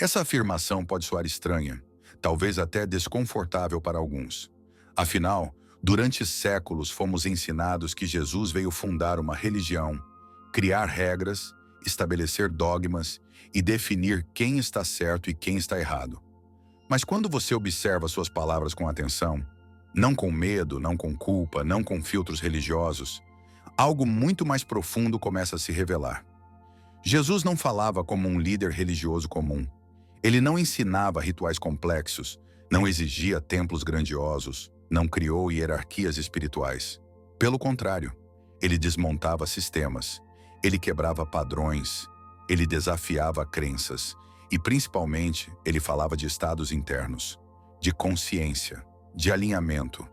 Essa afirmação pode soar estranha, talvez até desconfortável para alguns. Afinal, durante séculos fomos ensinados que Jesus veio fundar uma religião, criar regras, estabelecer dogmas e definir quem está certo e quem está errado. Mas quando você observa suas palavras com atenção, não com medo, não com culpa, não com filtros religiosos, algo muito mais profundo começa a se revelar. Jesus não falava como um líder religioso comum. Ele não ensinava rituais complexos, não exigia templos grandiosos, não criou hierarquias espirituais. Pelo contrário, ele desmontava sistemas, ele quebrava padrões, ele desafiava crenças e, principalmente, ele falava de estados internos, de consciência, de alinhamento.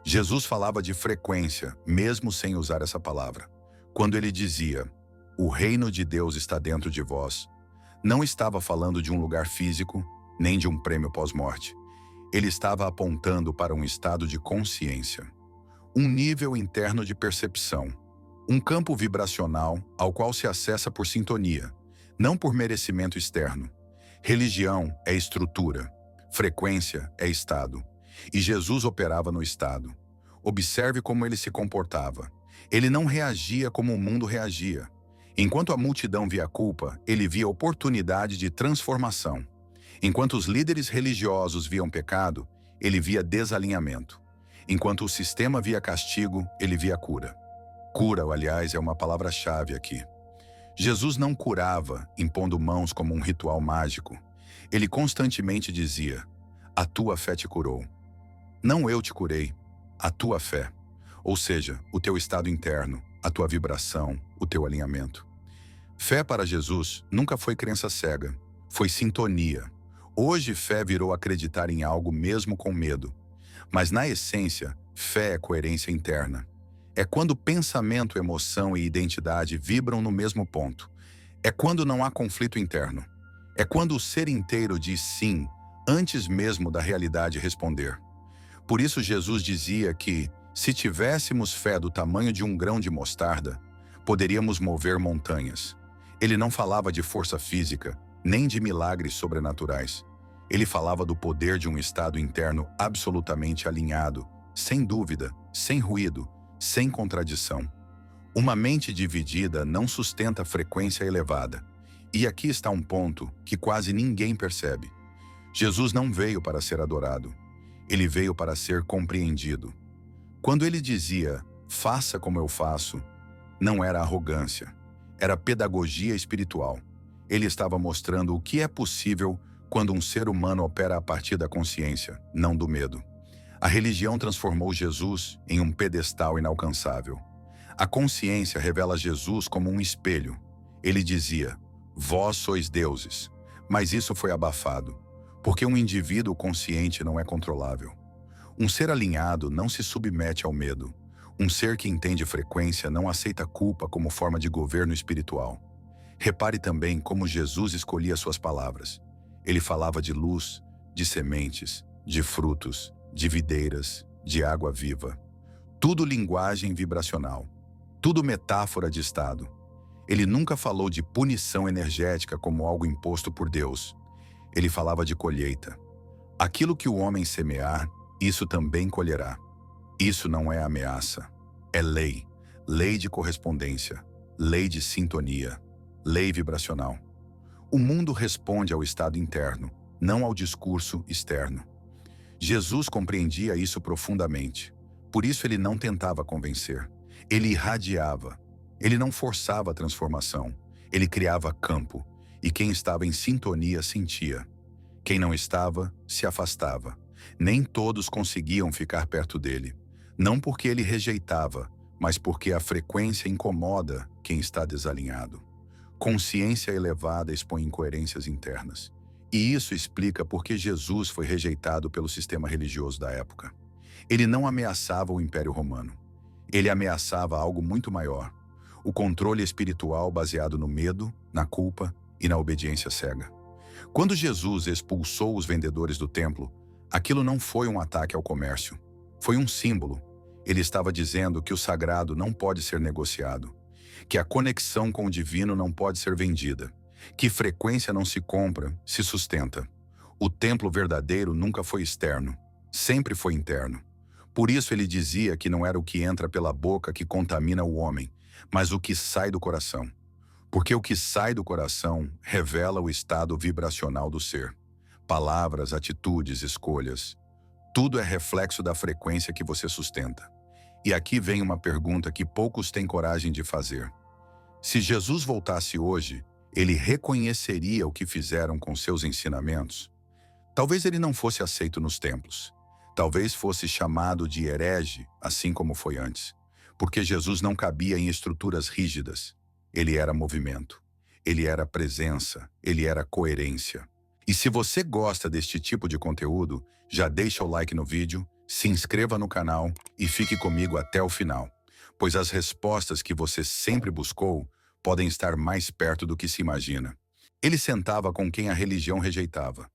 Jesus falava de frequência, mesmo sem usar essa palavra. Quando ele dizia, "O reino de Deus está dentro de vós", não estava falando de um lugar físico, nem de um prêmio pós-morte. Ele estava apontando para um estado de consciência, um nível interno de percepção, um campo vibracional ao qual se acessa por sintonia, não por merecimento externo. Religião é estrutura, frequência é estado, e Jesus operava no estado. Observe como ele se comportava. Ele não reagia como o mundo reagia. Enquanto a multidão via culpa, ele via oportunidade de transformação. Enquanto os líderes religiosos viam pecado, ele via desalinhamento. Enquanto o sistema via castigo, ele via cura. Cura, aliás, é uma palavra-chave aqui. Jesus não curava impondo mãos como um ritual mágico. Ele constantemente dizia, "A tua fé te curou." Não eu te curei, a tua fé. Ou seja, o teu estado interno, a tua vibração, o teu alinhamento. Fé para Jesus nunca foi crença cega, foi sintonia. Hoje fé virou acreditar em algo mesmo com medo. Mas na essência, fé é coerência interna. É quando pensamento, emoção e identidade vibram no mesmo ponto. É quando não há conflito interno. É quando o ser inteiro diz sim, antes mesmo da realidade responder. Por isso Jesus dizia que, se tivéssemos fé do tamanho de um grão de mostarda, poderíamos mover montanhas. Ele não falava de força física, nem de milagres sobrenaturais. Ele falava do poder de um estado interno absolutamente alinhado, sem dúvida, sem ruído, sem contradição. Uma mente dividida não sustenta frequência elevada. E aqui está um ponto que quase ninguém percebe. Jesus não veio para ser adorado. Ele veio para ser compreendido. Quando ele dizia, "Faça como eu faço", não era arrogância, era pedagogia espiritual. Ele estava mostrando o que é possível quando um ser humano opera a partir da consciência, não do medo. A religião transformou Jesus em um pedestal inalcançável. A consciência revela Jesus como um espelho. Ele dizia, "Vós sois deuses", mas isso foi abafado, porque um indivíduo consciente não é controlável. Um ser alinhado não se submete ao medo. Um ser que entende frequência não aceita culpa como forma de governo espiritual. Repare também como Jesus escolhia suas palavras. Ele falava de luz, de sementes, de frutos, de videiras, de água viva. Tudo linguagem vibracional. Tudo metáfora de estado. Ele nunca falou de punição energética como algo imposto por Deus. Ele falava de colheita. Aquilo que o homem semear, isso também colherá. Isso não é ameaça. É lei. Lei de correspondência. Lei de sintonia. Lei vibracional. O mundo responde ao estado interno, não ao discurso externo. Jesus compreendia isso profundamente. Por isso ele não tentava convencer. Ele irradiava. Ele não forçava a transformação. Ele criava campo. E quem estava em sintonia sentia. Quem não estava, se afastava. Nem todos conseguiam ficar perto dele. Não porque ele rejeitava, mas porque a frequência incomoda quem está desalinhado. Consciência elevada expõe incoerências internas. E isso explica por que Jesus foi rejeitado pelo sistema religioso da época. Ele não ameaçava o Império Romano. Ele ameaçava algo muito maior. O controle espiritual baseado no medo, na culpa e na obediência cega. Quando Jesus expulsou os vendedores do templo, aquilo não foi um ataque ao comércio. Foi um símbolo. Ele estava dizendo que o sagrado não pode ser negociado, que a conexão com o divino não pode ser vendida, que frequência não se compra, se sustenta. O templo verdadeiro nunca foi externo, sempre foi interno. Por isso ele dizia que não era o que entra pela boca que contamina o homem, mas o que sai do coração. Porque o que sai do coração revela o estado vibracional do ser. Palavras, atitudes, escolhas. Tudo é reflexo da frequência que você sustenta. E aqui vem uma pergunta que poucos têm coragem de fazer. Se Jesus voltasse hoje, ele reconheceria o que fizeram com seus ensinamentos? Talvez ele não fosse aceito nos templos. Talvez fosse chamado de herege, assim como foi antes. Porque Jesus não cabia em estruturas rígidas. Ele era movimento. Ele era presença. Ele era coerência. E se você gosta deste tipo de conteúdo, já deixa o like no vídeo, se inscreva no canal e fique comigo até o final. Pois as respostas que você sempre buscou podem estar mais perto do que se imagina. Ele sentava com quem a religião rejeitava.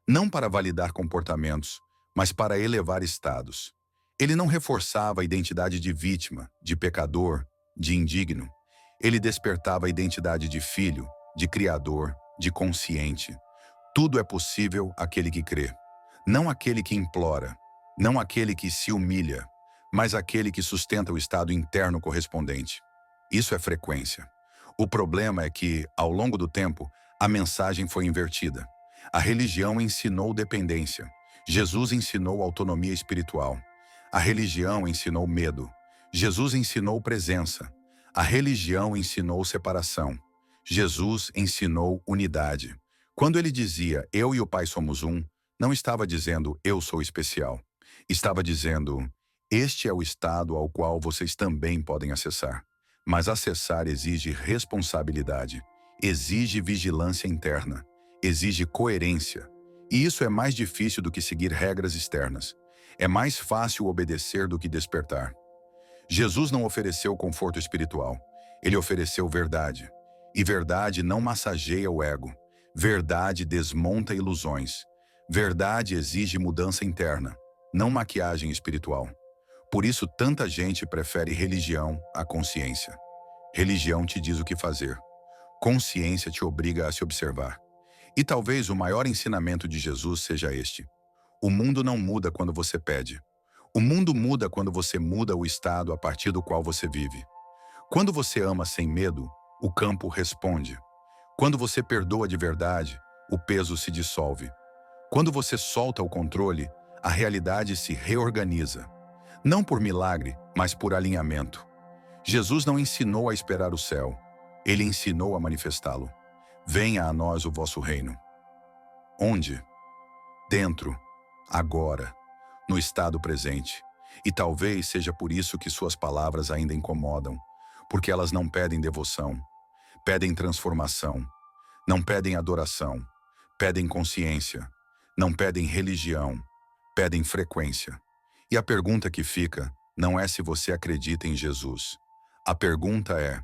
Não para validar comportamentos, mas para elevar estados. Ele não reforçava a identidade de vítima, de pecador, de indigno. Ele despertava a identidade de filho, de criador, de consciente. Tudo é possível àquele que crê. Não aquele que implora, não aquele que se humilha, mas aquele que sustenta o estado interno correspondente. Isso é frequência. O problema é que, ao longo do tempo, a mensagem foi invertida. A religião ensinou dependência. Jesus ensinou autonomia espiritual. A religião ensinou medo. Jesus ensinou presença. A religião ensinou separação. Jesus ensinou unidade. Quando ele dizia, eu e o Pai somos um, não estava dizendo, eu sou especial. Estava dizendo, este é o estado ao qual vocês também podem acessar. Mas acessar exige responsabilidade, exige vigilância interna, exige coerência. E isso é mais difícil do que seguir regras externas. É mais fácil obedecer do que despertar. Jesus não ofereceu conforto espiritual. Ele ofereceu verdade. E verdade não massageia o ego. Verdade desmonta ilusões. Verdade exige mudança interna, não maquiagem espiritual. Por isso tanta gente prefere religião à consciência. Religião te diz o que fazer. Consciência te obriga a se observar. E talvez o maior ensinamento de Jesus seja este. O mundo não muda quando você pede. O mundo muda quando você muda o estado a partir do qual você vive. Quando você ama sem medo, o campo responde. Quando você perdoa de verdade, o peso se dissolve. Quando você solta o controle, a realidade se reorganiza. Não por milagre, mas por alinhamento. Jesus não ensinou a esperar o céu. Ele ensinou a manifestá-lo. Venha a nós o vosso reino. Onde? Dentro, agora, no estado presente. E talvez seja por isso que suas palavras ainda incomodam, porque elas não pedem devoção, pedem transformação, não pedem adoração, pedem consciência, não pedem religião, pedem frequência. E a pergunta que fica não é se você acredita em Jesus. A pergunta é,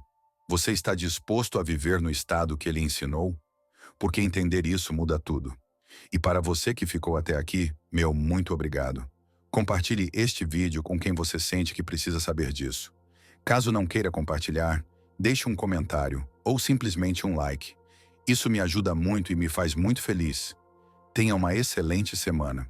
você está disposto a viver no estado que ele ensinou? Porque entender isso muda tudo. E para você que ficou até aqui, meu muito obrigado. Compartilhe este vídeo com quem você sente que precisa saber disso. Caso não queira compartilhar, deixe um comentário ou simplesmente um like. Isso me ajuda muito e me faz muito feliz. Tenha uma excelente semana.